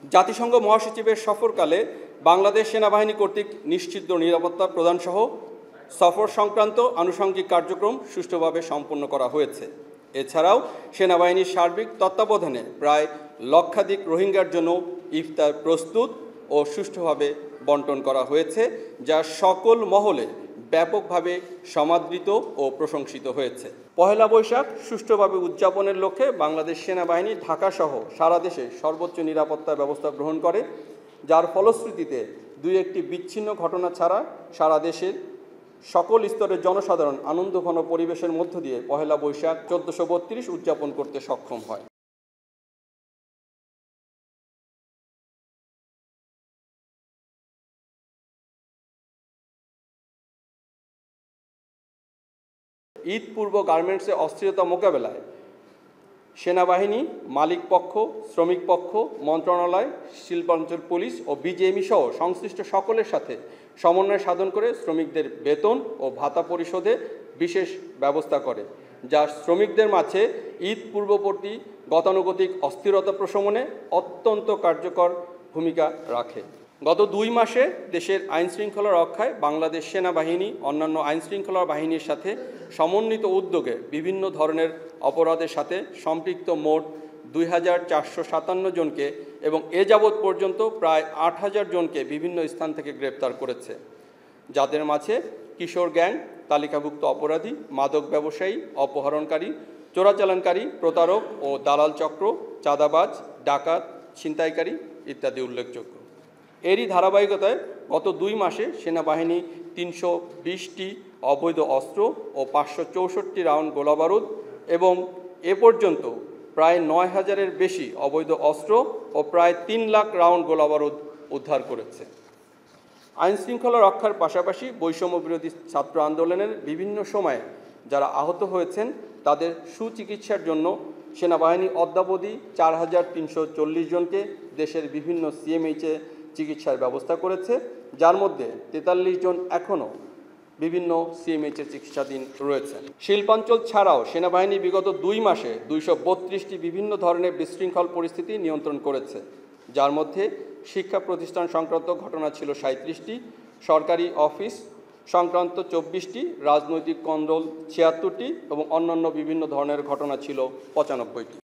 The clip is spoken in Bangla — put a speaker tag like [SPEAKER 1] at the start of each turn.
[SPEAKER 1] জাতিসংঘ মহাসচিবের সফরকালে বাংলাদেশ সেনাবাহিনী কর্তৃক নিশ্চিত নিরাপত্তা প্রদানসহ সফর সংক্রান্ত আনুষঙ্গিক কার্যক্রম সুষ্ঠুভাবে সম্পন্ন করা হয়েছে। এছাড়াও সেনাবাহিনীর সার্বিক তত্ত্বাবধানে প্রায় লক্ষাধিক রোহিঙ্গার জন্য ইফতার প্রস্তুত ও সুষ্ঠুভাবে বন্টন করা হয়েছে, যা সকল মহলে ব্যাপকভাবে সমাদৃত ও প্রশংসিত হয়েছে। পহেলা বৈশাখ সুষ্ঠুভাবে উদযাপনের লক্ষ্যে বাংলাদেশ সেনাবাহিনী ঢাকাসহ সারা দেশে সর্বোচ্চ নিরাপত্তা ব্যবস্থা গ্রহণ করে, যার ফলশ্রুতিতে দুই একটি বিচ্ছিন্ন ঘটনা ছাড়া সারা দেশের সকল স্তরের জনসাধারণ আনন্দঘন পরিবেশের মধ্য দিয়ে পহেলা বৈশাখ 1432 উদযাপন করতে সক্ষম হয়। ঈদ পূর্ব গার্মেন্টসে অস্থিরতা মোকাবেলায় সেনাবাহিনী, মালিক পক্ষ, শ্রমিক পক্ষ, মন্ত্রণালয়, শিল্পাঞ্চল পুলিশ ও বিজিএমই সহ সংশ্লিষ্ট সকলের সাথে সমন্বয় সাধন করে শ্রমিকদের বেতন ও ভাতা পরিশোধে বিশেষ ব্যবস্থা করে, যা শ্রমিকদের মাঝে ঈদ পূর্ববর্তী গতানুগতিক অস্থিরতা প্রশমনে অত্যন্ত কার্যকর ভূমিকা রাখে। গত 2 মাসে দেশের আইনশৃঙ্খলা রক্ষায় বাংলাদেশ সেনাবাহিনী অন্যান্য আইনশৃঙ্খলা বাহিনীর সাথে সমন্বিত উদ্যোগে বিভিন্ন ধরনের অপরাধের সাথে সম্পৃক্ত মোট 2457 জনকে এবং এ যাবৎ পর্যন্ত প্রায় 8000 জনকে বিভিন্ন স্থান থেকে গ্রেপ্তার করেছে, যাদের মাঝে কিশোর গ্যাং, তালিকাভুক্ত অপরাধী, মাদক ব্যবসায়ী, অপহরণকারী, চোরাচালানকারী, প্রতারক ও দালাল চক্র, চাঁদাবাজ, ডাকাত, ছিনতাইকারী ইত্যাদি উল্লেখযোগ্য। এরই ধারাবাহিকতায় গত 2 মাসে সেনাবাহিনী 320টি অবৈধ অস্ত্র ও 564 রাউন্ড গোলাবারুদ এবং এ পর্যন্ত প্রায় 9000-এর বেশি অবৈধ অস্ত্র ও প্রায় 3 লাখ রাউন্ড গোলাবারুদ উদ্ধার করেছে। আইনশৃঙ্খলা রক্ষার পাশাপাশি বৈষম্য বিরোধী ছাত্র আন্দোলনের বিভিন্ন সময়ে যারা আহত হয়েছেন তাদের সুচিকিৎসার জন্য সেনাবাহিনী অদ্যাবধি 4340 জনকে দেশের বিভিন্ন সিএমএইচে চিকিৎসার ব্যবস্থা করেছে, যার মধ্যে 43 জন এখনও বিভিন্ন সিএমএইচের চিকিৎসাধীন রয়েছেন। শিল্পাঞ্চল ছাড়াও সেনাবাহিনী বিগত 2 মাসে 232টি বিভিন্ন ধরনের বিশৃঙ্খল পরিস্থিতি নিয়ন্ত্রণ করেছে, যার মধ্যে শিক্ষা প্রতিষ্ঠান সংক্রান্ত ঘটনা ছিল 37টি, সরকারি অফিস সংক্রান্ত 24টি, রাজনৈতিক কন্দল 76টি এবং অন্যান্য বিভিন্ন ধরনের ঘটনা ছিল 95টি।